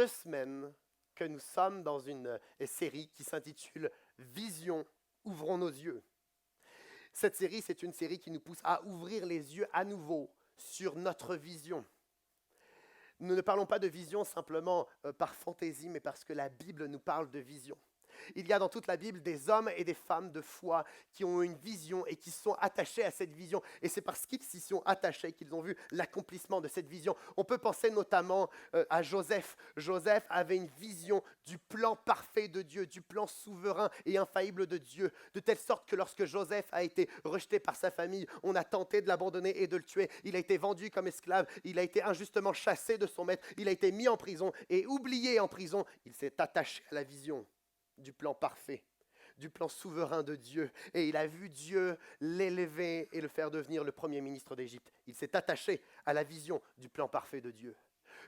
2 semaines que nous sommes dans une série qui s'intitule Vision, ouvrons nos yeux. Cette série, c'est une série qui nous pousse à ouvrir les yeux à nouveau sur notre vision. Nous ne parlons pas de vision simplement par fantaisie, mais parce que la Bible nous parle de vision. Il y a dans toute la Bible des hommes et des femmes de foi qui ont une vision et qui sont attachés à cette vision. Et c'est parce qu'ils s'y sont attachés qu'ils ont vu l'accomplissement de cette vision. On peut penser notamment à Joseph. Joseph avait une vision du plan parfait de Dieu, du plan souverain et infaillible de Dieu, de telle sorte que lorsque Joseph a été rejeté par sa famille, on a tenté de l'abandonner et de le tuer. Il a été vendu comme esclave, il a été injustement chassé de son maître, il a été mis en prison et oublié en prison. Il s'est attaché à la vision du plan parfait, du plan souverain de Dieu. Et il a vu Dieu l'élever et le faire devenir le premier ministre d'Égypte. Il s'est attaché à la vision du plan parfait de Dieu.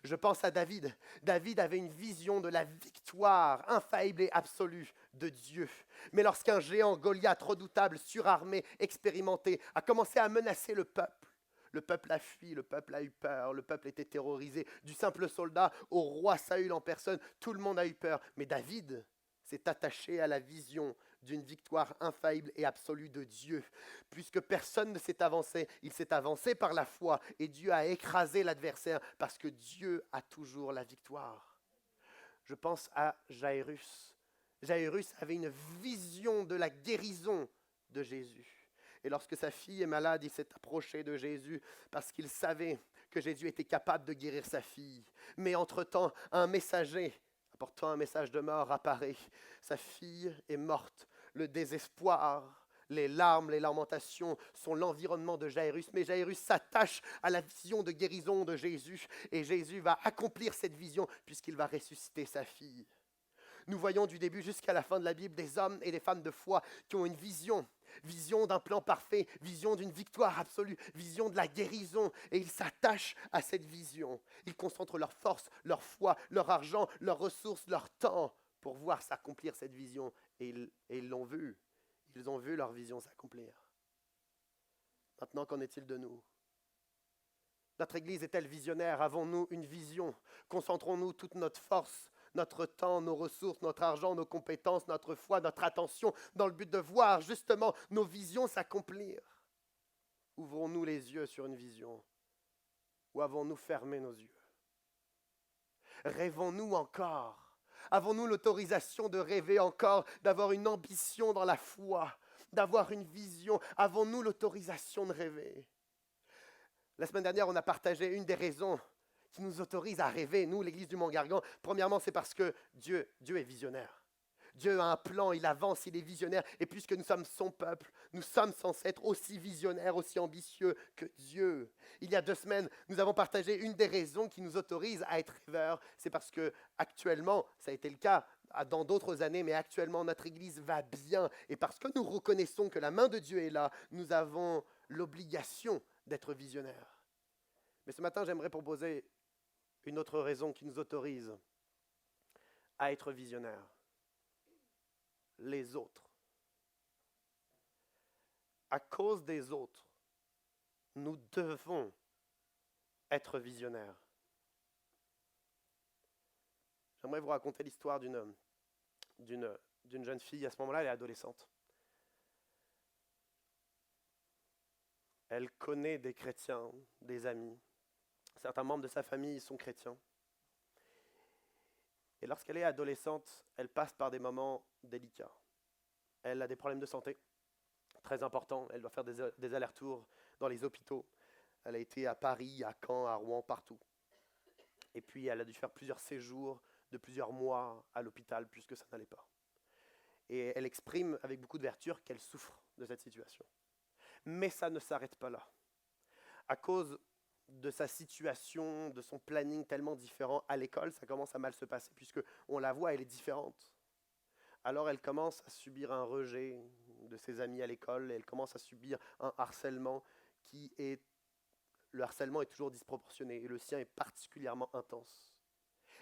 Je pense à David. David avait une vision de la victoire infaillible et absolue de Dieu. Mais lorsqu'un géant, Goliath, redoutable, surarmé, expérimenté, a commencé à menacer le peuple a fui, le peuple a eu peur, le peuple était terrorisé. Du simple soldat au roi Saül en personne, tout le monde a eu peur. Mais David s'est attaché à la vision d'une victoire infaillible et absolue de Dieu. Puisque personne ne s'est avancé, il s'est avancé par la foi et Dieu a écrasé l'adversaire parce que Dieu a toujours la victoire. Je pense à Jairus. Jairus avait une vision de la guérison de Jésus. Et lorsque sa fille est malade, il s'est approché de Jésus parce qu'il savait que Jésus était capable de guérir sa fille. Mais entre-temps, un messager apportant un message de mort apparaît. Sa fille est morte. Le désespoir, les larmes, les lamentations sont l'environnement de Jairus. Mais Jairus s'attache à la vision de guérison de Jésus. Et Jésus va accomplir cette vision puisqu'il va ressusciter sa fille. Nous voyons du début jusqu'à la fin de la Bible des hommes et des femmes de foi qui ont une vision d'un plan parfait, vision d'une victoire absolue, vision de la guérison. Et ils s'attachent à cette vision. Ils concentrent leur force, leur foi, leur argent, leurs ressources, leur temps pour voir s'accomplir cette vision. Et ils l'ont vu. Ils ont vu leur vision s'accomplir. Maintenant, qu'en est-il de nous? Notre Église est-elle visionnaire? Avons-nous une vision? Concentrons-nous toute notre force, notre temps, nos ressources, notre argent, nos compétences, notre foi, notre attention, dans le but de voir justement nos visions s'accomplir? Ouvrons-nous les yeux sur une vision ou avons-nous fermé nos yeux? Rêvons-nous encore? Avons-nous l'autorisation de rêver encore, d'avoir une ambition dans la foi, d'avoir une vision? Avons-nous l'autorisation de rêver? La semaine dernière, on a partagé une des raisons qui nous autorise à rêver, nous, l'Église du Mont-Gargan. Premièrement, c'est parce que Dieu est visionnaire. Dieu a un plan, il avance, il est visionnaire. Et puisque nous sommes son peuple, nous sommes censés être aussi visionnaires, aussi ambitieux que Dieu. Il y a 2 semaines, nous avons partagé une des raisons qui nous autorise à être rêveurs. C'est parce que actuellement, ça a été le cas dans d'autres années, mais actuellement, notre Église va bien. Et parce que nous reconnaissons que la main de Dieu est là, nous avons l'obligation d'être visionnaires. Mais ce matin, j'aimerais proposer une autre raison qui nous autorise à être visionnaires. Les autres. À cause des autres, nous devons être visionnaires. J'aimerais vous raconter l'histoire d'une jeune fille. À ce moment-là, elle est adolescente. Elle connaît des chrétiens, des amis. Certains membres de sa famille sont chrétiens. Et lorsqu'elle est adolescente, elle passe par des moments délicats. Elle a des problèmes de santé très importants. Elle doit faire des allers-retours dans les hôpitaux. Elle a été à Paris, à Caen, à Rouen, partout. Et puis elle a dû faire plusieurs séjours de plusieurs mois à l'hôpital puisque ça n'allait pas. Et elle exprime avec beaucoup de vertu qu'elle souffre de cette situation. Mais ça ne s'arrête pas là. À cause de sa situation, de son planning tellement différent à l'école, ça commence à mal se passer puisque on la voit, elle est différente. Alors elle commence à subir un rejet de ses amis à l'école, et elle commence à subir un harcèlement le harcèlement est toujours disproportionné et le sien est particulièrement intense.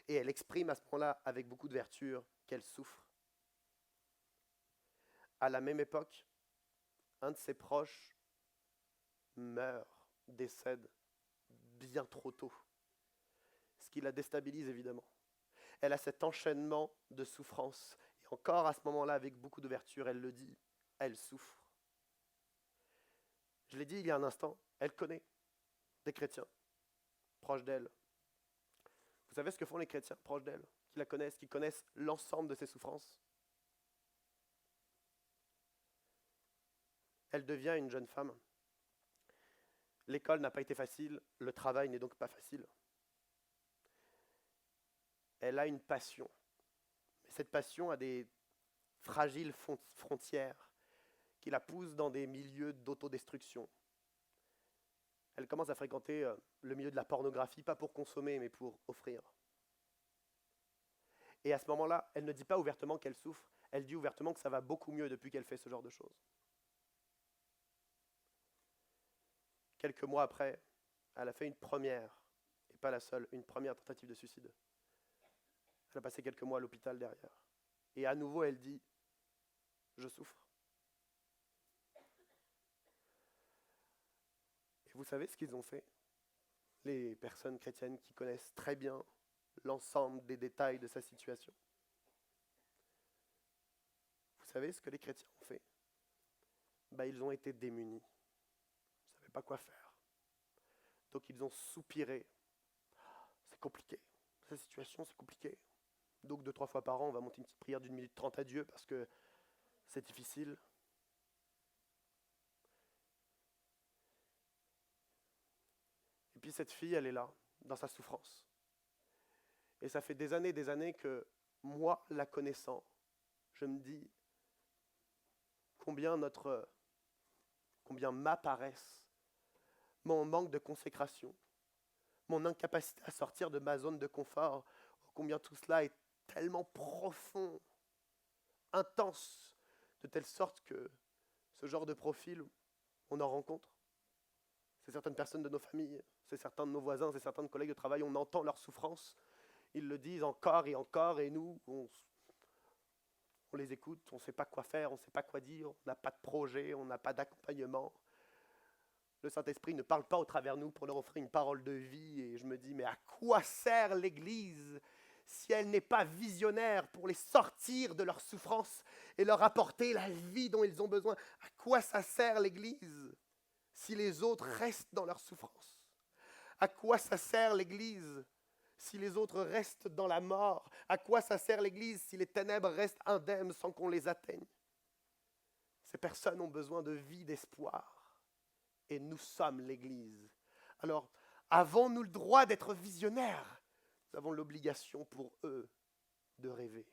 Et elle exprime à ce moment-là, avec beaucoup de vertu, qu'elle souffre. À la même époque, un de ses proches meurt, décède bien trop tôt, ce qui la déstabilise évidemment. elle a cet enchaînement de souffrance. Et encore à ce moment-là, avec beaucoup d'ouverture, elle le dit, elle souffre. Je l'ai dit il y a un instant, elle connaît des chrétiens proches d'elle. Vous savez ce que font les chrétiens proches d'elle, qui la connaissent, qui connaissent l'ensemble de ses souffrances? Elle devient une jeune femme. L'école n'a pas été facile, le travail n'est donc pas facile. Elle a une passion. Mais cette passion a des fragiles frontières qui la poussent dans des milieux d'autodestruction. Elle commence à fréquenter le milieu de la pornographie, pas pour consommer, mais pour offrir. Et à ce moment-là, elle ne dit pas ouvertement qu'elle souffre, elle dit ouvertement que ça va beaucoup mieux depuis qu'elle fait ce genre de choses. Quelques mois après, elle a fait une première, et pas la seule, une première tentative de suicide. Elle a passé quelques mois à l'hôpital derrière. Et à nouveau, elle dit, je souffre. Et vous savez ce qu'ils ont fait? Les personnes chrétiennes qui connaissent très bien l'ensemble des détails de sa situation. Vous savez ce que les chrétiens ont fait? Ils ont été démunis. Ils ne savaient pas quoi faire. Donc ils ont soupiré. C'est compliqué. Cette situation, c'est compliqué. Donc 2-3 fois par an, on va monter une petite prière d'1 minute 30 à Dieu parce que c'est difficile. Et puis cette fille, elle est là, dans sa souffrance. Et ça fait des années que moi, la connaissant, je me dis combien ma paresse, mon manque de consécration, mon incapacité à sortir de ma zone de confort, combien tout cela est tellement profond, intense, de telle sorte que ce genre de profil, on en rencontre. C'est certaines personnes de nos familles, c'est certains de nos voisins, c'est certains de collègues de travail, on entend leur souffrance, ils le disent encore, et nous, on les écoute, on ne sait pas quoi faire, on ne sait pas quoi dire, on n'a pas de projet, on n'a pas d'accompagnement. Le Saint-Esprit ne parle pas au travers de nous pour leur offrir une parole de vie, et je me dis, mais à quoi sert l'Église si elle n'est pas visionnaire pour les sortir de leur souffrance et leur apporter la vie dont ils ont besoin? À quoi ça sert l'Église si les autres restent dans leur souffrance? À quoi ça sert l'Église si les autres restent dans la mort? À quoi ça sert l'Église si les ténèbres restent indemnes sans qu'on les atteigne? Ces personnes ont besoin de vie, d'espoir. Et nous sommes l'Église. Alors, avons-nous le droit d'être visionnaires? Nous avons l'obligation pour eux de rêver.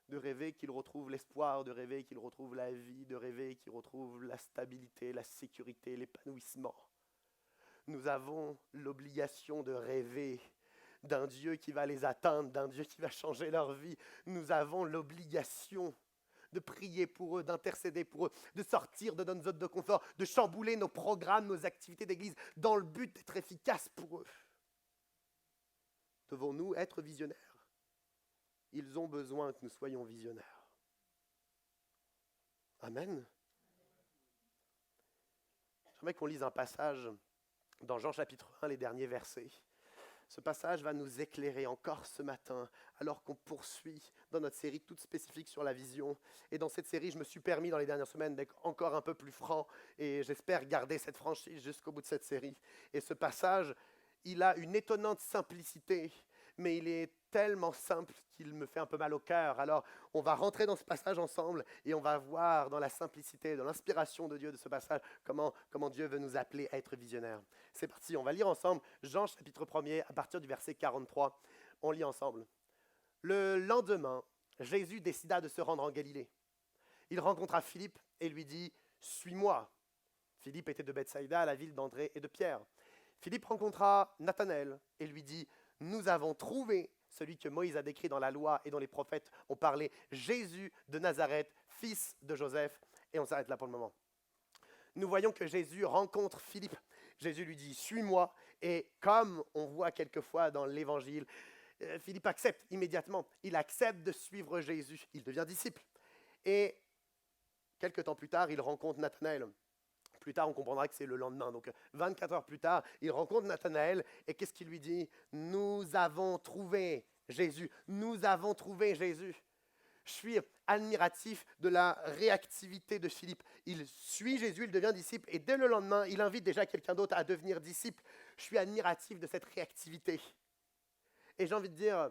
De rêver qu'ils retrouvent l'espoir, de rêver qu'ils retrouvent la vie, de rêver qu'ils retrouvent la stabilité, la sécurité, l'épanouissement. Nous avons l'obligation de rêver d'un Dieu qui va les atteindre, d'un Dieu qui va changer leur vie. Nous avons l'obligation de prier pour eux, d'intercéder pour eux, de sortir de notre zone de confort, de chambouler nos programmes, nos activités d'église, dans le but d'être efficaces pour eux. Devons-nous être visionnaires? Ils ont besoin que nous soyons visionnaires. Amen. J'aimerais qu'on lise un passage dans Jean chapitre 1, les derniers versets. Ce passage va nous éclairer encore ce matin, alors qu'on poursuit dans notre série toute spécifique sur la vision. Et dans cette série, je me suis permis dans les dernières semaines d'être encore un peu plus franc, et j'espère garder cette franchise jusqu'au bout de cette série. Et ce passage, il a une étonnante simplicité, mais il est tellement simple qu'il me fait un peu mal au cœur. Alors, on va rentrer dans ce passage ensemble, et on va voir dans la simplicité, dans l'inspiration de Dieu de ce passage, comment Dieu veut nous appeler à être visionnaires. C'est parti, on va lire ensemble Jean chapitre 1er à partir du verset 43. On lit ensemble. Le lendemain, Jésus décida de se rendre en Galilée. Il rencontra Philippe et lui dit « Suis-moi ». Philippe était de Bethsaïda, la ville d'André et de Pierre. Philippe rencontra Nathanaël et lui dit « Nous avons trouvé celui que Moïse a décrit dans la loi et dont les prophètes ont parlé, Jésus de Nazareth, fils de Joseph. » Et on s'arrête là pour le moment. Nous voyons que Jésus rencontre Philippe. Jésus lui dit « Suis-moi ». Et comme on voit quelquefois dans l'Évangile, Philippe accepte immédiatement. Il accepte de suivre Jésus. Il devient disciple. Et quelques temps plus tard, il rencontre Nathanaël. Plus tard, on comprendra que c'est le lendemain. Donc, 24 heures plus tard, il rencontre Nathanaël. Et qu'est-ce qu'il lui dit? Nous avons trouvé Jésus. Nous avons trouvé Jésus. Je suis admiratif de la réactivité de Philippe. Il suit Jésus, il devient disciple, et dès le lendemain, il invite déjà quelqu'un d'autre à devenir disciple. Je suis admiratif de cette réactivité. Et j'ai envie de dire,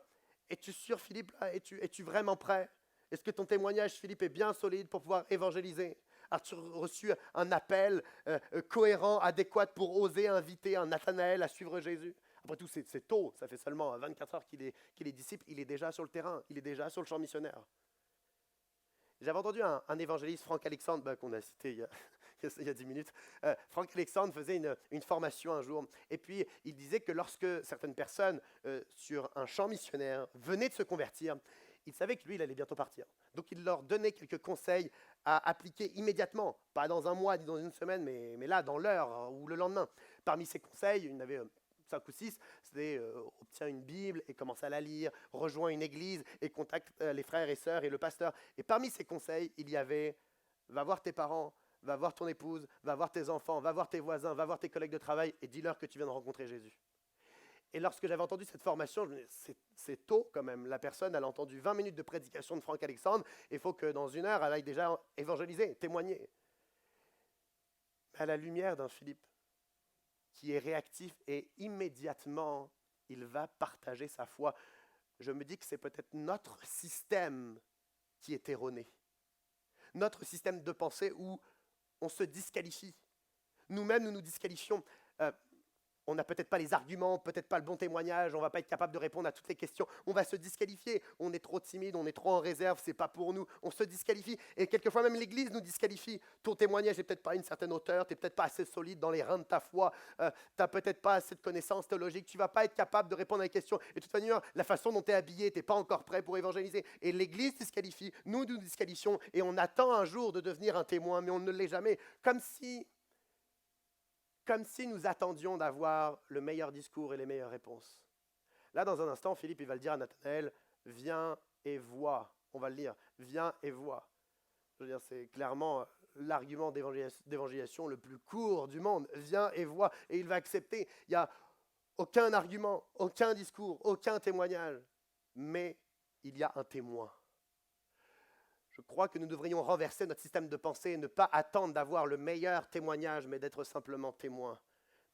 es-tu sûr, Philippe, là? Es-tu vraiment prêt? Est-ce que ton témoignage, Philippe, est bien solide pour pouvoir évangéliser? As-tu reçu un appel cohérent, adéquat pour oser inviter un Nathanaël à suivre Jésus? Après tout, c'est tôt, ça fait seulement 24 heures qu'il est disciple, il est déjà sur le terrain, il est déjà sur le champ missionnaire. J'avais entendu un évangéliste, Frank Alexandre, qu'on a cité il y a 10 minutes. Frank Alexandre faisait une formation un jour, et puis il disait que lorsque certaines personnes sur un champ missionnaire venaient de se convertir, il savait que lui, il allait bientôt partir. Donc il leur donnait quelques conseils à appliquer immédiatement, pas dans un mois ni dans une semaine, mais là, dans l'heure ou le lendemain. Parmi ces conseils, il y en avait 5 ou 6, c'était obtiens une Bible et commence à la lire, rejoins une église et contacte les frères et sœurs et le pasteur. Et parmi ces conseils, il y avait va voir tes parents, va voir ton épouse, va voir tes enfants, va voir tes voisins, va voir tes collègues de travail et dis-leur que tu viens de rencontrer Jésus. Et lorsque j'avais entendu cette formation, je me disais, c'est tôt quand même. La personne, elle a entendu 20 minutes de prédication de Frank Alexandre. Il faut que dans une heure, elle aille déjà évangéliser, témoigner. À la lumière d'un Philippe qui est réactif et immédiatement, il va partager sa foi. Je me dis que c'est peut-être notre système qui est erroné. Notre système de pensée où on se disqualifie. Nous-mêmes, nous nous disqualifions. On n'a peut-être pas les arguments, peut-être pas le bon témoignage, on ne va pas être capable de répondre à toutes les questions. On va se disqualifier. On est trop timide, on est trop en réserve, c'est pas pour nous. On se disqualifie. Et quelquefois même l'Église nous disqualifie. Ton témoignage n'est peut-être pas à une certaine hauteur, tu n'es peut-être pas assez solide dans les reins de ta foi, tu n'as peut-être pas assez de connaissances théologiques, tu ne vas pas être capable de répondre à les questions. Et de toute manière, la façon dont tu es habillé, tu n'es pas encore prêt pour évangéliser. Et l'Église disqualifie, nous nous disqualifions, et on attend un jour de devenir un témoin, mais on ne l'est jamais. Comme si nous attendions d'avoir le meilleur discours et les meilleures réponses. Là, dans un instant, Philippe il va le dire à Nathanaël, viens et vois. On va le lire, viens et vois. Je veux dire, c'est clairement l'argument d'évangélisation le plus court du monde. Viens et vois. Et il va accepter. Il n'y a aucun argument, aucun discours, aucun témoignage. Mais il y a un témoin. Je crois que nous devrions renverser notre système de pensée et ne pas attendre d'avoir le meilleur témoignage, mais d'être simplement témoin.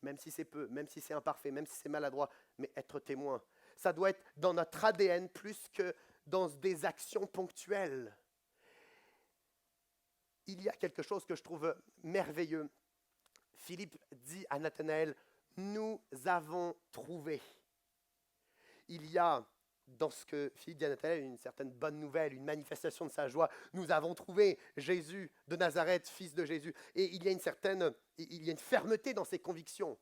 Même si c'est peu, même si c'est imparfait, même si c'est maladroit, mais être témoin. Ça doit être dans notre ADN plus que dans des actions ponctuelles. Il y a quelque chose que je trouve merveilleux. Philippe dit à Nathanaël, nous avons trouvé. Il y a dans ce que Philippe dit à Nathanaël, une certaine bonne nouvelle, une manifestation de sa joie. Nous avons trouvé Jésus de Nazareth, fils de Jésus. Et il y a une fermeté dans ses convictions.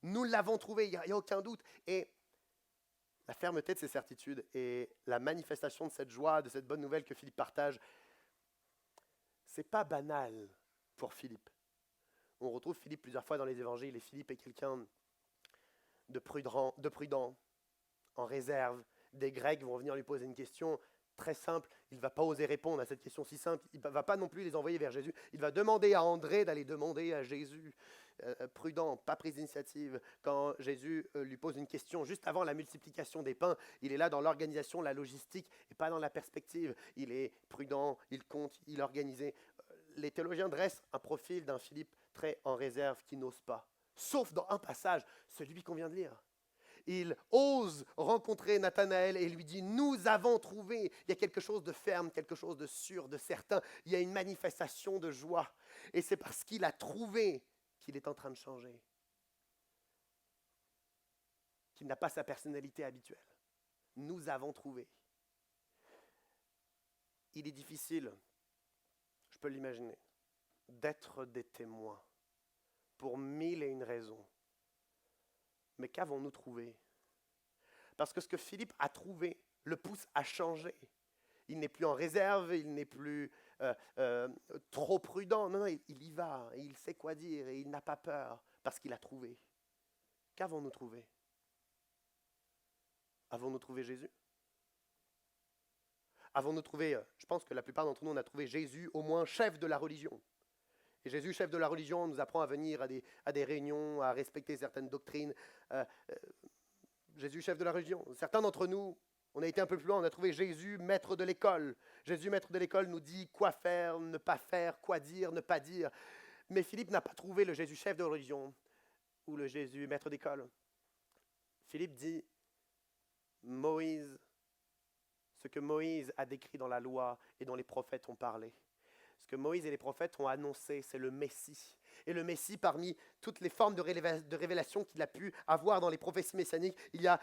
Nous l'avons trouvé, il n'y a aucun doute. Et la fermeté de ses certitudes et la manifestation de cette joie, de cette bonne nouvelle que Philippe partage, c'est pas banal pour Philippe. On retrouve Philippe plusieurs fois dans les évangiles, et Philippe est quelqu'un de prudent, en réserve. Des Grecs vont venir lui poser une question très simple. Il ne va pas oser répondre à cette question si simple. Il ne va pas non plus les envoyer vers Jésus. Il va demander à André d'aller demander à Jésus. Prudent, pas prise d'initiative. Quand Jésus lui pose une question juste avant la multiplication des pains, il est là dans l'organisation, la logistique, et pas dans la perspective. Il est prudent, il compte, il est organisé. Les théologiens dressent un profil d'un Philippe très en réserve qui n'ose pas. Sauf dans un passage, celui qu'on vient de lire. Il ose rencontrer Nathanaël et lui dit « Nous avons trouvé ». Il y a quelque chose de ferme, quelque chose de sûr, de certain. Il y a une manifestation de joie. Et c'est parce qu'il a trouvé qu'il est en train de changer. Qu'il n'a pas sa personnalité habituelle. Nous avons trouvé. Il est difficile, je peux l'imaginer, d'être des témoins pour 1001 raisons. Mais qu'avons-nous trouvé? Parce que ce que Philippe a trouvé le pousse à changer. Il n'est plus en réserve, il n'est plus trop prudent. Non, il y va, il sait quoi dire et il n'a pas peur parce qu'il a trouvé. Qu'avons-nous trouvé? Avons-nous trouvé Jésus? Avons-nous trouvé, je pense que la plupart d'entre nous, on a trouvé Jésus au moins chef de la religion. Et Jésus, chef de la religion, nous apprend à venir à des réunions, à respecter certaines doctrines. Jésus, chef de la religion. Certains d'entre nous, On a été un peu plus loin, on a trouvé Jésus, maître de l'école. Jésus, maître de l'école, nous dit quoi faire, ne pas faire, quoi dire, ne pas dire. Mais Philippe n'a pas trouvé le Jésus chef de religion ou le Jésus maître d'école. Philippe dit Moïse, ce que Moïse a décrit dans la loi et dont les prophètes ont parlé. Ce que Moïse et les prophètes ont annoncé, c'est le Messie. Et le Messie, parmi toutes les formes de révélation qu'il a pu avoir dans les prophéties messianiques, il y a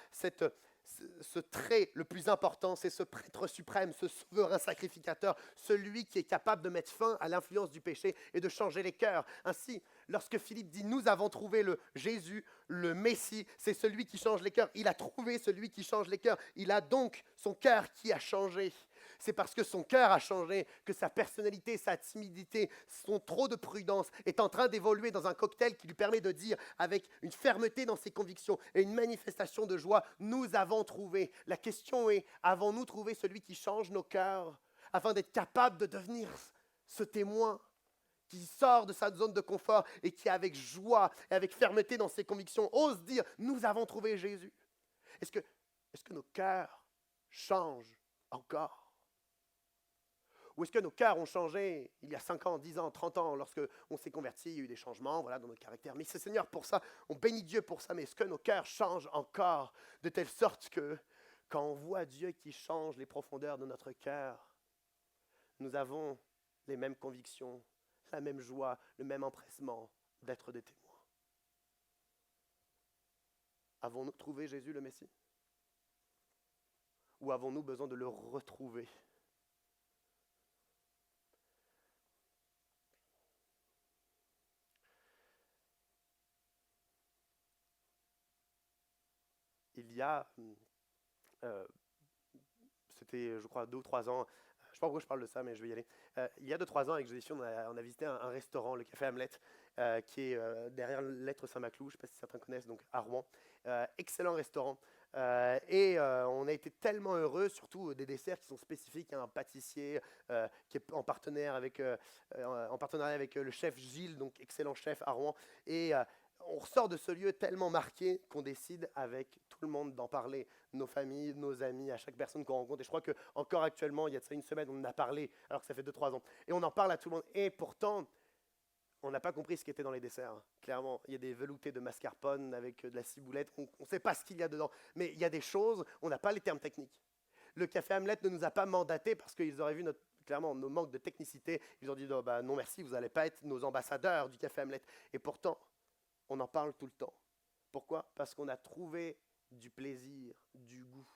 ce trait le plus important, c'est ce prêtre suprême, ce souverain sacrificateur, celui qui est capable de mettre fin à l'influence du péché et de changer les cœurs. Ainsi, lorsque Philippe dit « Nous avons trouvé le Jésus, le Messie », c'est celui qui change les cœurs. Il a trouvé celui qui change les cœurs. Il a donc son cœur qui a changé. C'est parce que son cœur a changé que sa personnalité, sa timidité, son trop de prudence est en train d'évoluer dans un cocktail qui lui permet de dire avec une fermeté dans ses convictions et une manifestation de joie, nous avons trouvé. La question est, avons-nous trouvé celui qui change nos cœurs afin d'être capable de devenir ce témoin qui sort de sa zone de confort et qui avec joie et avec fermeté dans ses convictions ose dire, nous avons trouvé Jésus. Est-ce que nos cœurs changent encore? Ou est-ce que nos cœurs ont changé il y a 5 ans, 10 ans, 30 ans, lorsque on s'est converti, il y a eu des changements voilà, dans notre caractère. Mais c'est Seigneur pour ça, on bénit Dieu pour ça, mais est-ce que nos cœurs changent encore de telle sorte que quand on voit Dieu qui change les profondeurs de notre cœur, nous avons les mêmes convictions, la même joie, le même empressement d'être des témoins. Avons-nous trouvé Jésus le Messie? Ou avons-nous besoin de le retrouver? Il y a, c'était je crois 2 ou 3 ans, je ne sais pas pourquoi je parle de ça, mais je vais y aller. Il y a 2-3 ans avec Joséphine, on a visité un restaurant, le Café Hamlet, qui est derrière l'Être Saint-Maclou, je ne sais pas si certains connaissent, donc à Rouen. Excellent restaurant. On a été tellement heureux, surtout des desserts qui sont spécifiques. Un pâtissier qui est en partenariat avec le chef Gilles, donc excellent chef à Rouen. Et on ressort de ce lieu tellement marqué qu'on décide avec tout le monde d'en parler, nos familles, nos amis, à chaque personne qu'on rencontre. Et je crois qu'encore actuellement, il y a de ça une semaine, on en a parlé, alors que ça fait 2-3 ans. Et on en parle à tout le monde. Et pourtant, on n'a pas compris ce qui était dans les desserts. Clairement, il y a des veloutés de mascarpone avec de la ciboulette. On ne sait pas ce qu'il y a dedans. Mais il y a des choses, on n'a pas les termes techniques. Le Café Hamlet ne nous a pas mandatés parce qu'ils auraient vu clairement nos manques de technicité. Ils ont dit non, non merci, vous n'allez pas être nos ambassadeurs du Café Hamlet. Et pourtant, on en parle tout le temps. Pourquoi? Parce qu'on a trouvé du plaisir, du goût.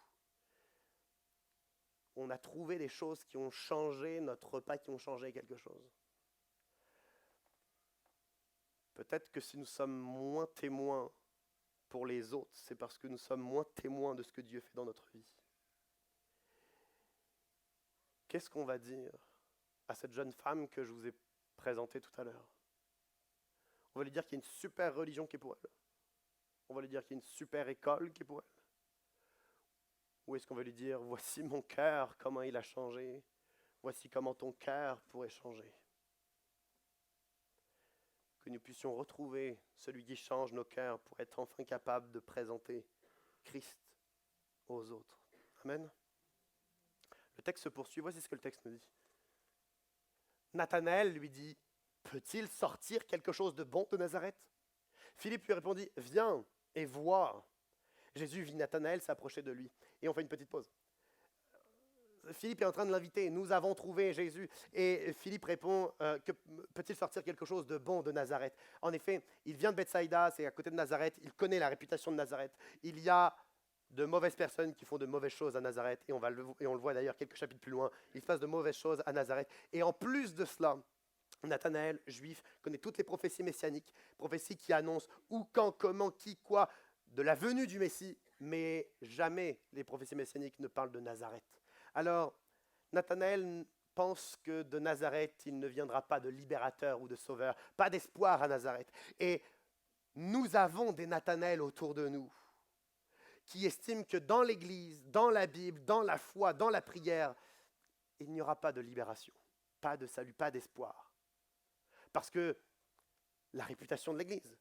On a trouvé des choses qui ont changé notre repas, qui ont changé quelque chose. Peut-être que si nous sommes moins témoins pour les autres, c'est parce que nous sommes moins témoins de ce que Dieu fait dans notre vie. Qu'est-ce qu'on va dire à cette jeune femme que je vous ai présentée tout à l'heure? On va lui dire qu'il y a une super religion qui est pour elle. On va lui dire qu'il y a une super école qui est pour elle. Ou est-ce qu'on va lui dire, voici mon cœur, comment il a changé. Voici comment ton cœur pourrait changer. Que nous puissions retrouver celui qui change nos cœurs pour être enfin capables de présenter Christ aux autres. Amen. Le texte se poursuit, voici ce que le texte nous dit. Nathanaël lui dit, peut-il sortir quelque chose de bon de Nazareth? Philippe lui répondit, viens et vois. Jésus vit Nathanaël s'approcher de lui. Et on fait une petite pause. Philippe est en train de l'inviter. Nous avons trouvé Jésus. Et Philippe répond, que peut-il sortir quelque chose de bon de Nazareth? En effet, il vient de Bethsaïda, c'est à côté de Nazareth. Il connaît la réputation de Nazareth. Il y a de mauvaises personnes qui font de mauvaises choses à Nazareth. Et on le voit d'ailleurs quelques chapitres plus loin. Il se passe de mauvaises choses à Nazareth. Et en plus de cela, Nathanaël, juif, connaît toutes les prophéties messianiques, prophéties qui annoncent où, quand, comment, qui, quoi, de la venue du Messie, mais jamais les prophéties messianiques ne parlent de Nazareth. Alors, Nathanaël pense que de Nazareth, il ne viendra pas de libérateur ou de sauveur, pas d'espoir à Nazareth. Et nous avons des Nathanaël autour de nous qui estiment que dans l'Église, dans la Bible, dans la foi, dans la prière, il n'y aura pas de libération, pas de salut, pas d'espoir. Parce que la réputation de l'Église,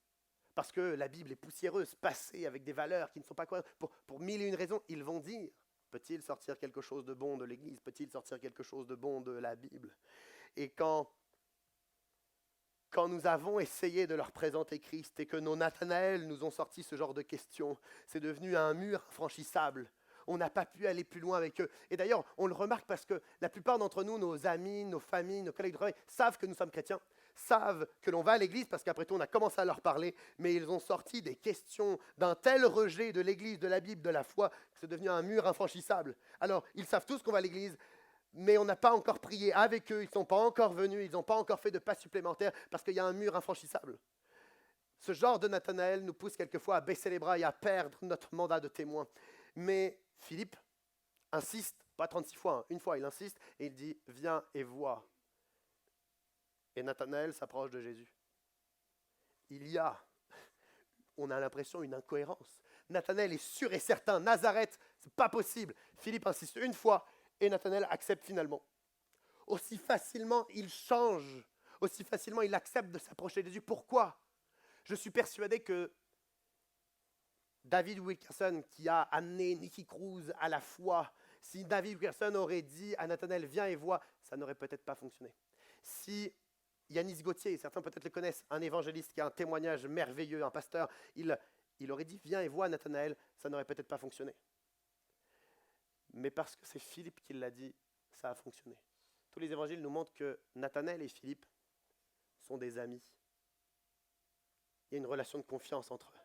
parce que la Bible est poussiéreuse, passée avec des valeurs qui ne sont pas correctes, pour 1000 et une raisons, ils vont dire peut-il sortir quelque chose de bon de l'Église? Peut-il sortir quelque chose de bon de la Bible? Et quand nous avons essayé de leur présenter Christ et que nos Nathanaël nous ont sorti ce genre de questions, c'est devenu un mur infranchissable. On n'a pas pu aller plus loin avec eux. Et d'ailleurs, on le remarque parce que la plupart d'entre nous, nos amis, nos familles, nos collègues de travail, savent que nous sommes chrétiens, savent que l'on va à l'église parce qu'après tout, on a commencé à leur parler, mais ils ont sorti des questions d'un tel rejet de l'église, de la Bible, de la foi, que c'est devenu un mur infranchissable. Alors, ils savent tous qu'on va à l'église, mais on n'a pas encore prié avec eux, ils ne sont pas encore venus, ils n'ont pas encore fait de pas supplémentaires parce qu'il y a un mur infranchissable. Ce genre de Nathanaël nous pousse quelquefois à baisser les bras et à perdre notre mandat de témoin. Mais Philippe insiste, pas 36 fois, hein, une fois il insiste et il dit « Viens et vois ». Et Nathanaël s'approche de Jésus. Il y a, on a l'impression, une incohérence. Nathanaël est sûr et certain, Nazareth, c'est pas possible. Philippe insiste une fois et Nathanaël accepte finalement. Aussi facilement il change, aussi facilement il accepte de s'approcher de Jésus. Pourquoi? Je suis persuadé que David Wilkerson, qui a amené Nicky Cruz à la foi, si David Wilkerson aurait dit à Nathanaël, viens et vois, ça n'aurait peut-être pas fonctionné. Si Yanis Gauthier, certains peut-être le connaissent, un évangéliste qui a un témoignage merveilleux, un pasteur, il aurait dit, viens et vois Nathanaël, ça n'aurait peut-être pas fonctionné. Mais parce que c'est Philippe qui l'a dit, ça a fonctionné. Tous les évangiles nous montrent que Nathanaël et Philippe sont des amis. Il y a une relation de confiance entre eux.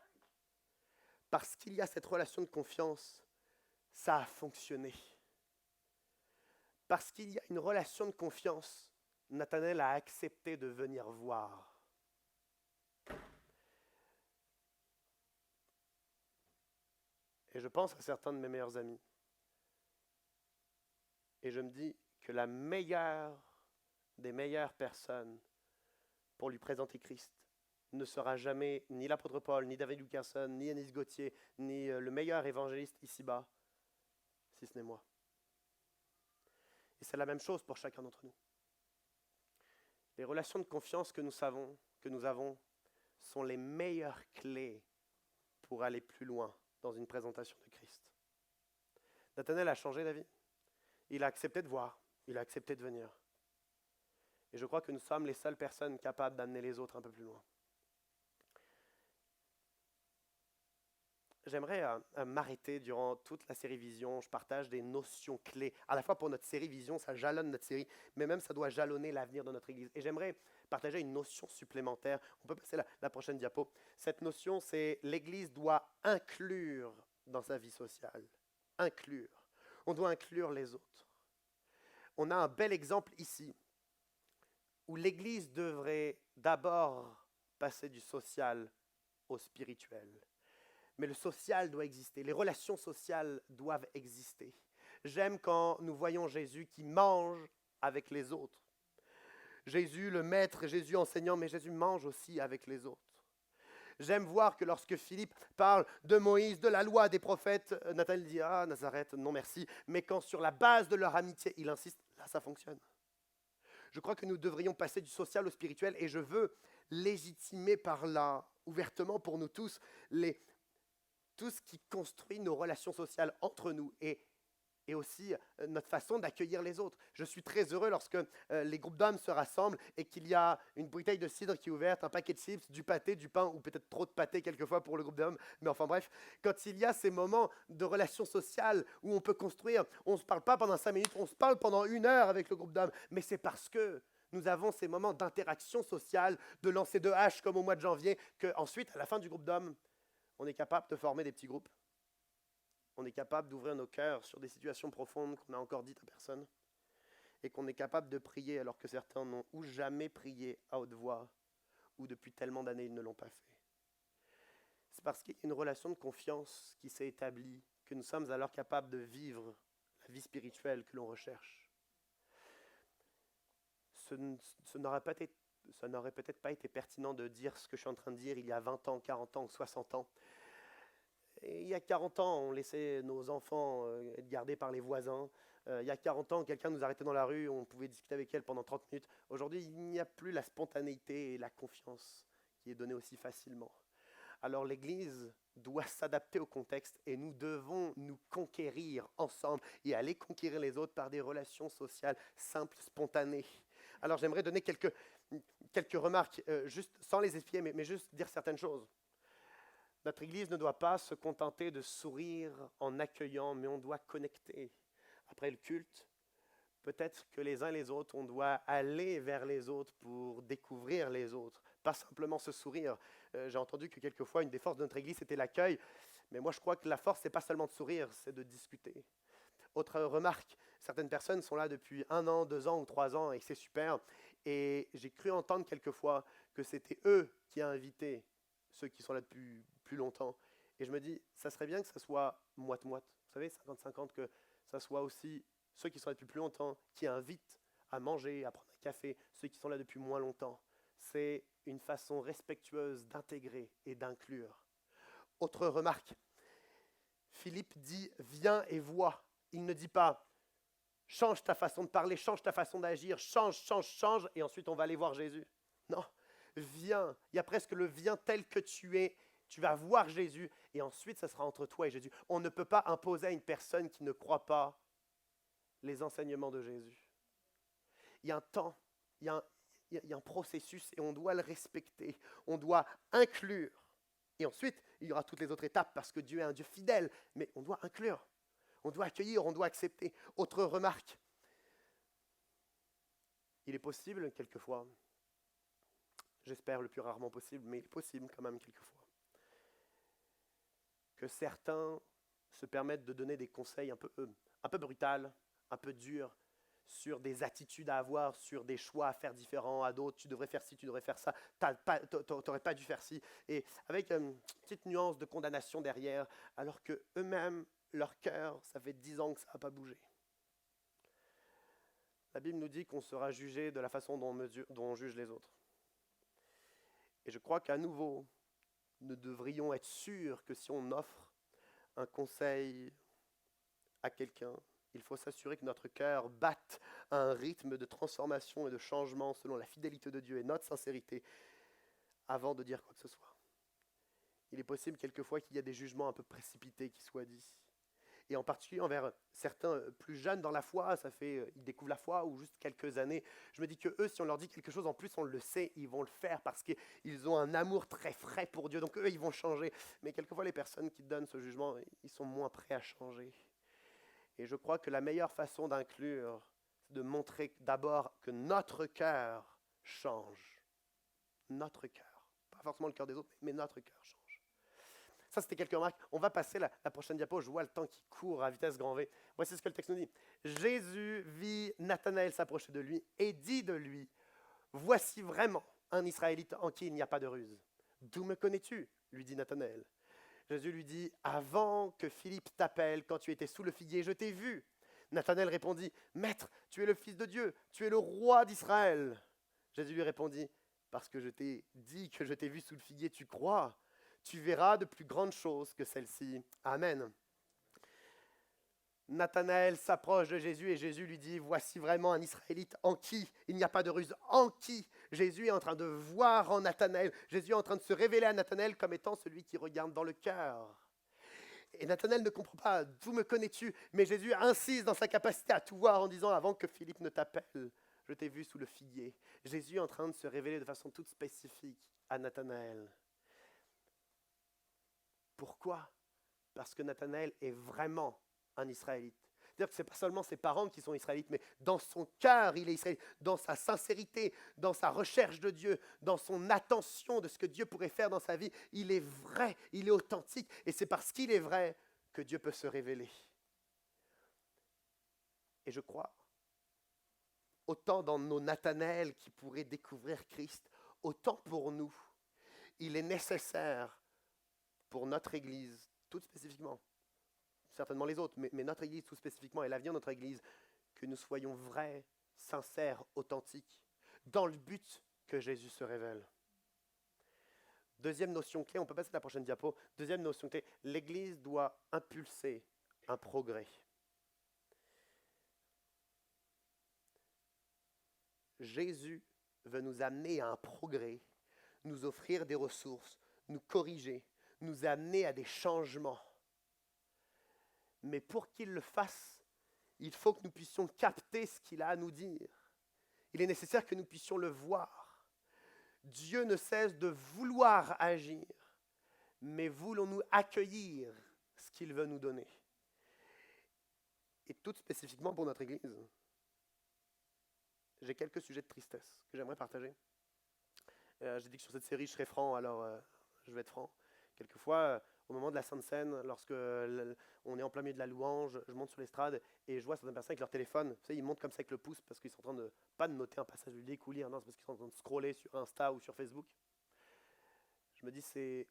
Parce qu'il y a cette relation de confiance, ça a fonctionné. Parce qu'il y a une relation de confiance, Nathanaël a accepté de venir voir. Et je pense à certains de mes meilleurs amis. Et je me dis que la meilleure des meilleures personnes pour lui présenter Christ ne sera jamais ni l'apôtre Paul, ni David Wilkerson, ni Yanis Gauthier, ni le meilleur évangéliste ici-bas, si ce n'est moi. Et c'est la même chose pour chacun d'entre nous. Les relations de confiance que nous avons sont les meilleures clés pour aller plus loin dans une présentation de Christ. Nathanaël a changé d'avis. Il a accepté de voir, il a accepté de venir. Et je crois que nous sommes les seules personnes capables d'amener les autres un peu plus loin. J'aimerais m'arrêter durant toute la série Vision. Je partage des notions clés. À la fois pour notre série Vision, ça jalonne notre série, mais même ça doit jalonner l'avenir de notre Église. Et j'aimerais partager une notion supplémentaire. On peut passer la prochaine diapo. Cette notion, c'est l'Église doit inclure dans sa vie sociale. Inclure. On doit inclure les autres. On a un bel exemple ici, où l'Église devrait d'abord passer du social au spirituel. Mais le social doit exister, les relations sociales doivent exister. J'aime quand nous voyons Jésus qui mange avec les autres. Jésus le maître, Jésus enseignant, mais Jésus mange aussi avec les autres. J'aime voir que lorsque Philippe parle de Moïse, de la loi, des prophètes, Nathanaël dit « Ah, Nazareth, non merci ». Mais quand sur la base de leur amitié, il insiste, là ça fonctionne. Je crois que nous devrions passer du social au spirituel et je veux légitimer par là, ouvertement pour nous tous, tout ce qui construit nos relations sociales entre nous et aussi notre façon d'accueillir les autres. Je suis très heureux lorsque les groupes d'hommes se rassemblent et qu'il y a une bouteille de cidre qui est ouverte, un paquet de chips, du pâté, du pain ou peut-être trop de pâté quelquefois pour le groupe d'hommes. Mais enfin bref, quand il y a ces moments de relations sociales où on peut construire, on ne se parle pas pendant 5 minutes, on se parle pendant 1 heure avec le groupe d'hommes. Mais c'est parce que nous avons ces moments d'interaction sociale, de lancer de haches comme au mois de janvier, qu'ensuite, à la fin du groupe d'hommes, on est capable de former des petits groupes. On est capable d'ouvrir nos cœurs sur des situations profondes qu'on n'a encore dites à personne. Et qu'on est capable de prier alors que certains n'ont ou jamais prié à haute voix ou depuis tellement d'années ils ne l'ont pas fait. C'est parce qu'il y a une relation de confiance qui s'est établie que nous sommes alors capables de vivre la vie spirituelle que l'on recherche. Ça n'aurait peut-être pas été pertinent de dire ce que je suis en train de dire il y a 20 ans, 40 ans ou 60 ans. Et il y a 40 ans, on laissait nos enfants être gardés par les voisins. Il y a 40 ans, quelqu'un nous arrêtait dans la rue, on pouvait discuter avec elle pendant 30 minutes. Aujourd'hui, il n'y a plus la spontanéité et la confiance qui est donnée aussi facilement. alors l'Église doit s'adapter au contexte et nous devons nous conquérir ensemble et aller conquérir les autres par des relations sociales simples, spontanées. Alors j'aimerais donner quelques remarques, juste sans les expliquer, mais juste dire certaines choses. Notre Église ne doit pas se contenter de sourire en accueillant, mais on doit connecter. Après le culte, peut-être que les uns et les autres, on doit aller vers les autres pour découvrir les autres, pas simplement se sourire. J'ai entendu que quelquefois, une des forces de notre Église, c'était l'accueil, mais moi je crois que la force, c'est pas seulement de sourire, c'est de discuter. Autre remarque, certaines personnes sont là depuis 1 an, 2 ans ou 3 ans et c'est super. Et j'ai cru entendre quelquefois que c'était eux qui ont invité ceux qui sont là depuis plus longtemps. Et je me dis, ça serait bien que ça soit moite-moite. Vous savez, 50-50, que ça soit aussi ceux qui sont là depuis plus longtemps qui invitent à manger, à prendre un café, ceux qui sont là depuis moins longtemps. C'est une façon respectueuse d'intégrer et d'inclure. Autre remarque, Philippe dit, viens et vois. Il ne dit pas, change ta façon de parler, change ta façon d'agir, change, et ensuite on va aller voir Jésus. Non, viens. Il y a presque le viens tel que tu es. Tu vas voir Jésus, et ensuite ça sera entre toi et Jésus. On ne peut pas imposer à une personne qui ne croit pas les enseignements de Jésus. Il y a un temps, il y a un processus, et on doit le respecter. On doit inclure. Et ensuite, il y aura toutes les autres étapes, parce que Dieu est un Dieu fidèle, mais on doit inclure. On doit accueillir, on doit accepter. Autre remarque, il est possible quelquefois, j'espère le plus rarement possible, mais il est possible quand même quelquefois, que certains se permettent de donner des conseils un peu brutals, un peu durs, sur des attitudes à avoir, sur des choix à faire différents à d'autres. Tu devrais faire ci, tu devrais faire ça, tu n'aurais pas dû faire ci. Et avec une petite nuance de condamnation derrière, alors que eux-mêmes, leur cœur, ça fait 10 ans que ça n'a pas bougé. La Bible nous dit qu'on sera jugé de la façon dont on juge les autres. Et je crois qu'à nouveau, nous devrions être sûrs que si on offre un conseil à quelqu'un, il faut s'assurer que notre cœur batte à un rythme de transformation et de changement selon la fidélité de Dieu et notre sincérité avant de dire quoi que ce soit. Il est possible quelquefois qu'il y ait des jugements un peu précipités qui soient dits. Et en particulier envers certains plus jeunes dans la foi, ils découvrent la foi ou juste quelques années. Je me dis que eux, si on leur dit quelque chose, en plus on le sait, ils vont le faire parce qu'ils ont un amour très frais pour Dieu. Donc eux, ils vont changer. Mais quelquefois, les personnes qui donnent ce jugement, ils sont moins prêts à changer. Et je crois que la meilleure façon d'inclure, c'est de montrer d'abord que notre cœur change. Notre cœur. Pas forcément le cœur des autres, mais notre cœur change. Ça, c'était quelques remarques. On va passer la prochaine diapo. Je vois le temps qui court à vitesse grand V. Voici ce que le texte nous dit. Jésus vit Nathanaël s'approcher de lui et dit de lui, « Voici vraiment un Israélite en qui il n'y a pas de ruse. D'où me connais-tu » lui dit Nathanaël. Jésus lui dit, « Avant que Philippe t'appelle, quand tu étais sous le figuier, je t'ai vu. » Nathanaël répondit, « Maître, tu es le Fils de Dieu, tu es le roi d'Israël. » Jésus lui répondit, « Parce que je t'ai dit que je t'ai vu sous le figuier, tu crois. Tu verras de plus grandes choses que celles-ci. » Amen. Nathanaël s'approche de Jésus et Jésus lui dit, « Voici vraiment un Israélite en qui il n'y a pas de ruse. » En qui Jésus est en train de voir en Nathanaël. Jésus est en train de se révéler à Nathanaël comme étant celui qui regarde dans le cœur. Et Nathanaël ne comprend pas, « D'où me connais-tu » Mais Jésus insiste dans sa capacité à tout voir en disant, « Avant que Philippe ne t'appelle, je t'ai vu sous le figuier. » Jésus est en train de se révéler de façon toute spécifique à Nathanaël. Pourquoi ? Parce que Nathanaël est vraiment un Israélite. C'est-à-dire que ce n'est pas seulement ses parents qui sont Israélites, mais dans son cœur, il est Israélite. Dans sa sincérité, dans sa recherche de Dieu, dans son attention de ce que Dieu pourrait faire dans sa vie, il est vrai, il est authentique. Et c'est parce qu'il est vrai que Dieu peut se révéler. Et je crois, autant dans nos Nathanaël qui pourraient découvrir Christ, autant pour nous, il est nécessaire pour notre Église, tout spécifiquement, certainement les autres, mais notre Église tout spécifiquement et l'avenir de notre Église, que nous soyons vrais, sincères, authentiques, dans le but que Jésus se révèle. Deuxième notion clé, on peut passer à la prochaine diapo. Deuxième notion clé, l'Église doit impulser un progrès. Jésus veut nous amener à un progrès, nous offrir des ressources, nous corriger, nous amener à des changements. Mais pour qu'il le fasse, il faut que nous puissions capter ce qu'il a à nous dire. Il est nécessaire que nous puissions le voir. Dieu ne cesse de vouloir agir, mais voulons-nous accueillir ce qu'il veut nous donner? Et tout spécifiquement pour notre Église, j'ai quelques sujets de tristesse que j'aimerais partager. J'ai dit que sur cette série, je serais franc, alors je vais être franc. Quelquefois, au moment de la Sainte Seine, lorsque on est en plein milieu de la louange, je monte sur l'estrade et je vois certaines personnes avec leur téléphone. Tu sais, ils montent comme ça avec le pouce parce qu'ils sont en train de, pas de noter un passage biblique ou lire, non, c'est parce qu'ils sont en train de scroller sur Insta ou sur Facebook. Je me dis, c'est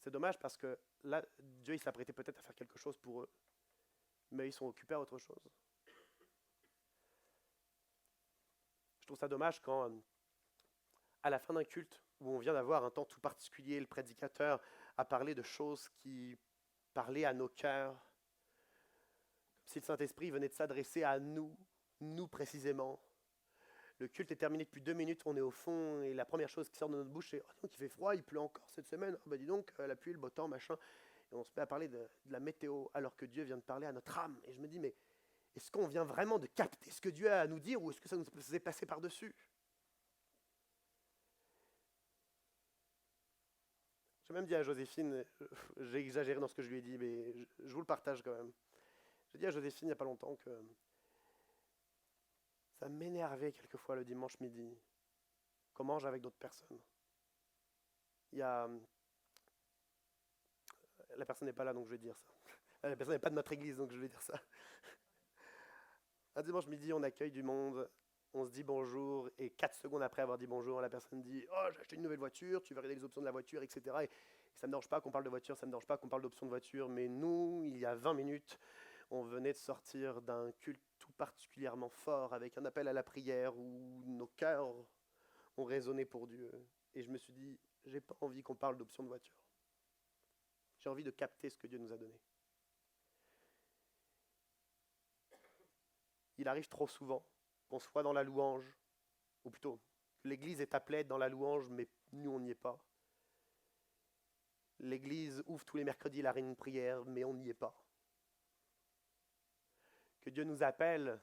dommage parce que là, Dieu il s'apprêtait peut-être à faire quelque chose pour eux, mais ils sont occupés à autre chose. Je trouve ça dommage quand, à la fin d'un culte, où on vient d'avoir un temps tout particulier, le prédicateur a parlé de choses qui parlaient à nos cœurs, comme si le Saint-Esprit venait de s'adresser à nous précisément. Le culte est terminé depuis 2 minutes, on est au fond, et la première chose qui sort de notre bouche, c'est « Oh, donc il fait froid, il pleut encore cette semaine. Oh, ben dis donc, la pluie, le beau temps, machin. » Et on se met à parler de la météo, alors que Dieu vient de parler à notre âme. Et je me dis, mais est-ce qu'on vient vraiment de capter ce que Dieu a à nous dire, ou est-ce que ça nous est passé par-dessus? J'ai même dit à Joséphine, j'ai exagéré dans ce que je lui ai dit, mais je vous le partage quand même. J'ai dit à Joséphine il n'y a pas longtemps que ça m'énervait quelquefois le dimanche midi qu'on mange avec d'autres personnes. Il y a... La personne n'est pas là, donc je vais dire ça. La personne n'est pas de notre église, donc je vais dire ça. Un dimanche midi, on accueille du monde, on se dit bonjour, et 4 secondes après avoir dit bonjour, la personne dit « Oh, j'ai acheté une nouvelle voiture, tu veux regarder les options de la voiture, etc. » Et ça ne me dérange pas qu'on parle de voiture, ça ne me dérange pas qu'on parle d'options de voiture, mais nous, il y a 20 minutes, on venait de sortir d'un culte tout particulièrement fort, avec un appel à la prière, où nos cœurs ont résonné pour Dieu. Et je me suis dit, j'ai pas envie qu'on parle d'options de voiture. J'ai envie de capter ce que Dieu nous a donné. Il arrive trop souvent qu'on soit dans la louange, ou plutôt, l'Église est appelée à être dans la louange, mais nous, on n'y est pas. L'Église ouvre tous les mercredis la réunion de prière, mais on n'y est pas. Que Dieu nous appelle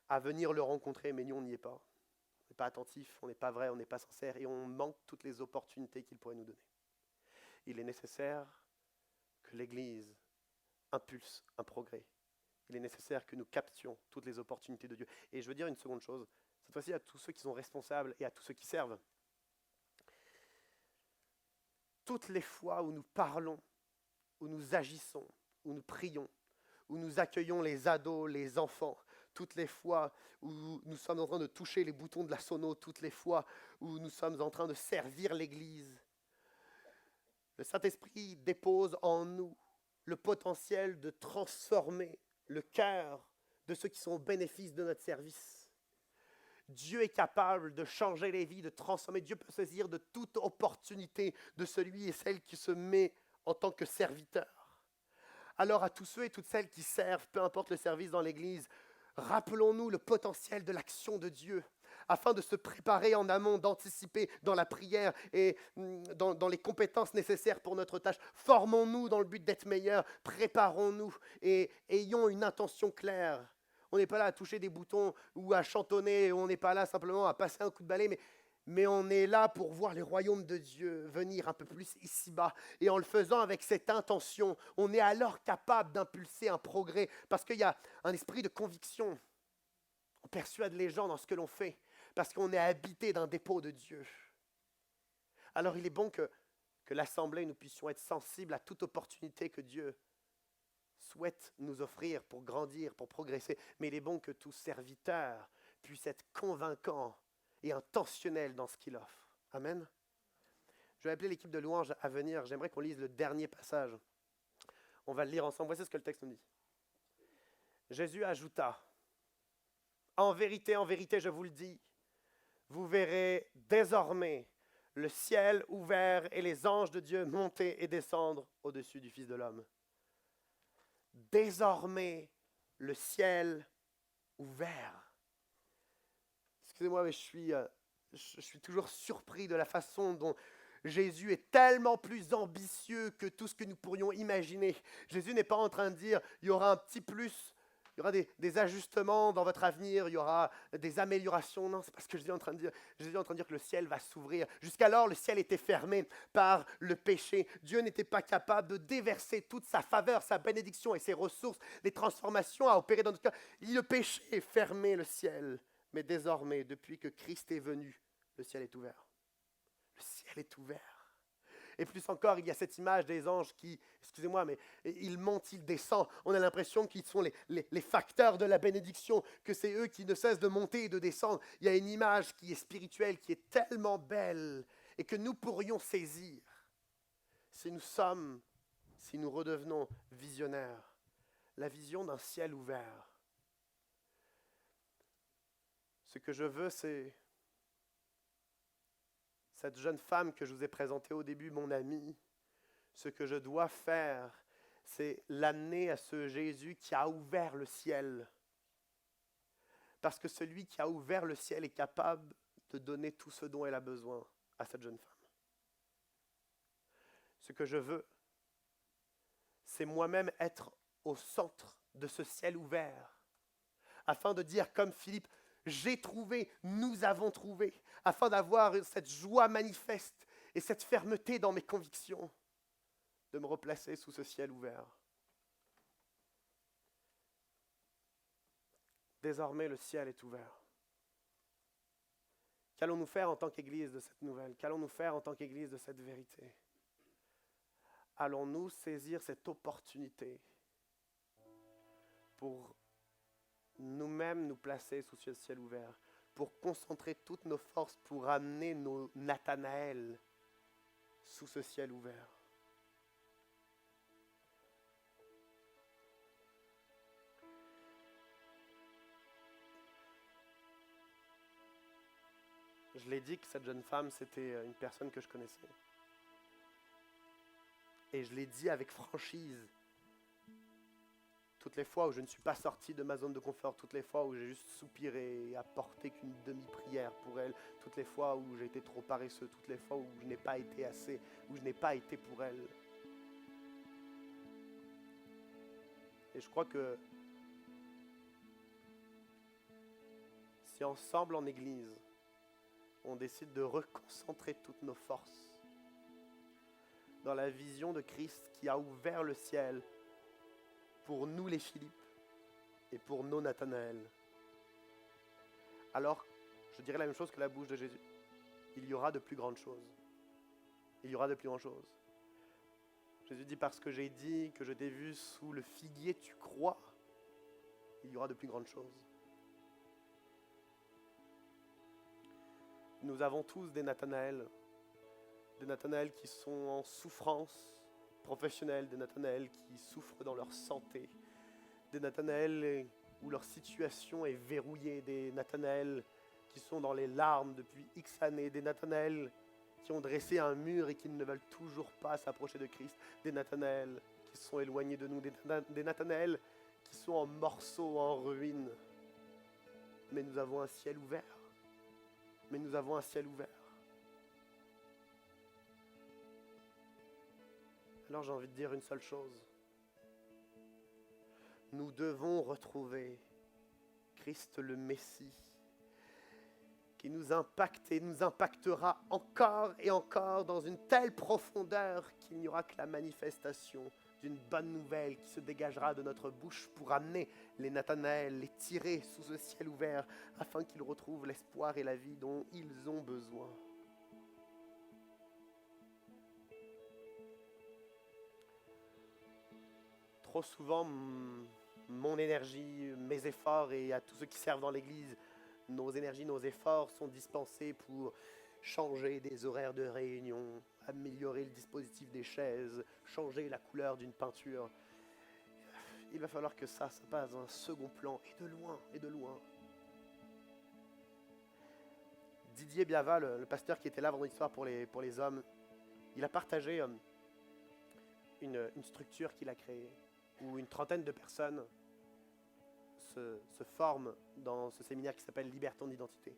à venir le rencontrer, mais nous, on n'y est pas. On n'est pas attentif, on n'est pas vrai, on n'est pas sincère, et on manque toutes les opportunités qu'il pourrait nous donner. Il est nécessaire que l'Église impulse un progrès. Il est nécessaire que nous captions toutes les opportunités de Dieu. Et je veux dire une seconde chose, cette fois-ci à tous ceux qui sont responsables et à tous ceux qui servent. Toutes les fois où nous parlons, où nous agissons, où nous prions, où nous accueillons les ados, les enfants, toutes les fois où nous sommes en train de toucher les boutons de la sono, toutes les fois où nous sommes en train de servir l'Église, le Saint-Esprit dépose en nous le potentiel de transformer le cœur de ceux qui sont au bénéfice de notre service. Dieu est capable de changer les vies, de transformer. Dieu peut saisir de toute opportunité de celui et celle qui se met en tant que serviteur. Alors à tous ceux et toutes celles qui servent, peu importe le service dans l'Église, rappelons-nous le potentiel de l'action de Dieu, afin de se préparer en amont, d'anticiper dans la prière et dans les compétences nécessaires pour notre tâche. Formons-nous dans le but d'être meilleurs, préparons-nous et ayons une intention claire. On n'est pas là à toucher des boutons ou à chantonner, on n'est pas là simplement à passer un coup de balai, mais on est là pour voir les royaumes de Dieu venir un peu plus ici-bas. Et en le faisant avec cette intention, on est alors capable d'impulser un progrès, parce qu'il y a un esprit de conviction. On persuade les gens dans ce que l'on fait, parce qu'on est habité d'un dépôt de Dieu. Alors il est bon que l'Assemblée, nous puissions être sensibles à toute opportunité que Dieu souhaite nous offrir pour grandir, pour progresser. Mais il est bon que tout serviteur puisse être convaincant et intentionnel dans ce qu'il offre. Amen. Je vais appeler l'équipe de louange à venir. J'aimerais qu'on lise le dernier passage. On va le lire ensemble. Voici ce que le texte nous dit. Jésus ajouta, en vérité, je vous le dis, vous verrez désormais le ciel ouvert et les anges de Dieu monter et descendre au-dessus du Fils de l'homme. Désormais, le ciel ouvert. Excusez-moi, mais je suis toujours surpris de la façon dont Jésus est tellement plus ambitieux que tout ce que nous pourrions imaginer. Jésus n'est pas en train de dire, il y aura un petit plus, il y aura des ajustements dans votre avenir, il y aura des améliorations. Non, c'est pas ce que Jésus est en train de dire. Jésus est en train de dire que le ciel va s'ouvrir. Jusqu'alors, le ciel était fermé par le péché. Dieu n'était pas capable de déverser toute sa faveur, sa bénédiction et ses ressources, les transformations à opérer dans notre cœur. Le péché fermait le ciel. Mais désormais, depuis que Christ est venu, le ciel est ouvert. Le ciel est ouvert. Et plus encore, il y a cette image des anges qui, excusez-moi, mais ils montent, ils descendent. On a l'impression qu'ils sont les facteurs de la bénédiction, que c'est eux qui ne cessent de monter et de descendre. Il y a une image qui est spirituelle, qui est tellement belle et que nous pourrions saisir si nous redevenons visionnaires. La vision d'un ciel ouvert. Ce que je veux, c'est cette jeune femme que je vous ai présentée au début, mon amie. Ce que je dois faire, c'est l'amener à ce Jésus qui a ouvert le ciel. Parce que celui qui a ouvert le ciel est capable de donner tout ce dont elle a besoin à cette jeune femme. Ce que je veux, c'est moi-même être au centre de ce ciel ouvert, afin de dire comme Philippe, j'ai trouvé, nous avons trouvé, afin d'avoir cette joie manifeste et cette fermeté dans mes convictions, de me replacer sous ce ciel ouvert. Désormais, le ciel est ouvert. Qu'allons-nous faire en tant qu'Église de cette nouvelle? Qu'allons-nous faire en tant qu'Église de cette vérité? Allons-nous saisir cette opportunité pour nous-mêmes nous placer sous ce ciel ouvert, pour concentrer toutes nos forces pour amener nos Nathanaël sous ce ciel ouvert? Je l'ai dit que cette jeune femme, c'était une personne que je connaissais. Et je l'ai dit avec franchise. Toutes les fois où je ne suis pas sorti de ma zone de confort, toutes les fois où j'ai juste soupiré et apporté qu'une demi-prière pour elle, toutes les fois où j'ai été trop paresseux, toutes les fois où je n'ai pas été assez, où je n'ai pas été pour elle. Et je crois que si ensemble en Église, on décide de reconcentrer toutes nos forces dans la vision de Christ qui a ouvert le ciel pour nous les Philippe et pour nos Nathanaël, alors je dirais la même chose que la bouche de Jésus. Il y aura de plus grandes choses. Il y aura de plus grandes choses. Jésus dit, parce que j'ai dit que je t'ai vu sous le figuier, tu crois, il y aura de plus grandes choses. Nous avons tous des Nathanaël qui sont en souffrance professionnelle, des Nathanaël qui souffrent dans leur santé, des Nathanaël où leur situation est verrouillée, des Nathanaël qui sont dans les larmes depuis X années, des Nathanaël qui ont dressé un mur et qui ne veulent toujours pas s'approcher de Christ, des Nathanaël qui sont éloignés de nous, des Nathanaël qui sont en morceaux, en ruines. Mais nous avons un ciel ouvert. Mais nous avons un ciel ouvert. Alors j'ai envie de dire une seule chose. Nous devons retrouver Christ le Messie, qui nous impacte et nous impactera encore et encore dans une telle profondeur qu'il n'y aura que la manifestation d'une bonne nouvelle qui se dégagera de notre bouche pour amener les Nathanaël, les tirer sous ce ciel ouvert afin qu'ils retrouvent l'espoir et la vie dont ils ont besoin. Trop souvent, mon énergie, mes efforts et à tous ceux qui servent dans l'Église, nos énergies, nos efforts sont dispensés pour changer des horaires de réunion, améliorer le dispositif des chaises, changer la couleur d'une peinture. Il va falloir que ça passe dans un second plan, et de loin, et de loin. Didier Biava, le pasteur qui était là vendredi soir pour les hommes, il a partagé une structure qu'il a créée, où une trentaine de personnes se forment dans ce séminaire qui s'appelle Libère ton identité.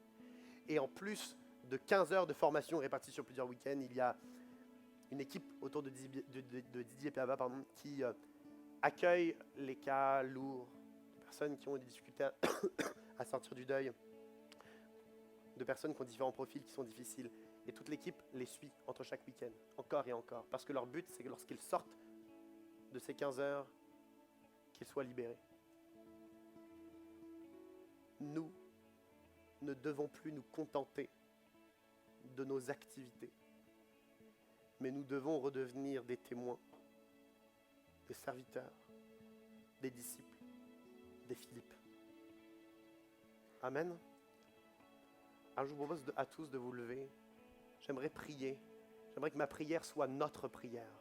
Et en plus de 15 heures de formation réparties sur plusieurs week-ends, il y a une équipe autour de Didier Piava qui accueille les cas lourds, de personnes qui ont des difficultés à sortir du deuil, de personnes qui ont différents profils qui sont difficiles. Et toute l'équipe les suit entre chaque week-end, encore et encore. Parce que leur but, c'est que lorsqu'ils sortent de ces 15 heures, qu'ils soient libérés. Nous ne devons plus nous contenter de nos activités, mais nous devons redevenir des témoins, des serviteurs, des disciples, des Philippe. Amen. Alors je vous propose à tous de vous lever. J'aimerais prier. J'aimerais que ma prière soit notre prière.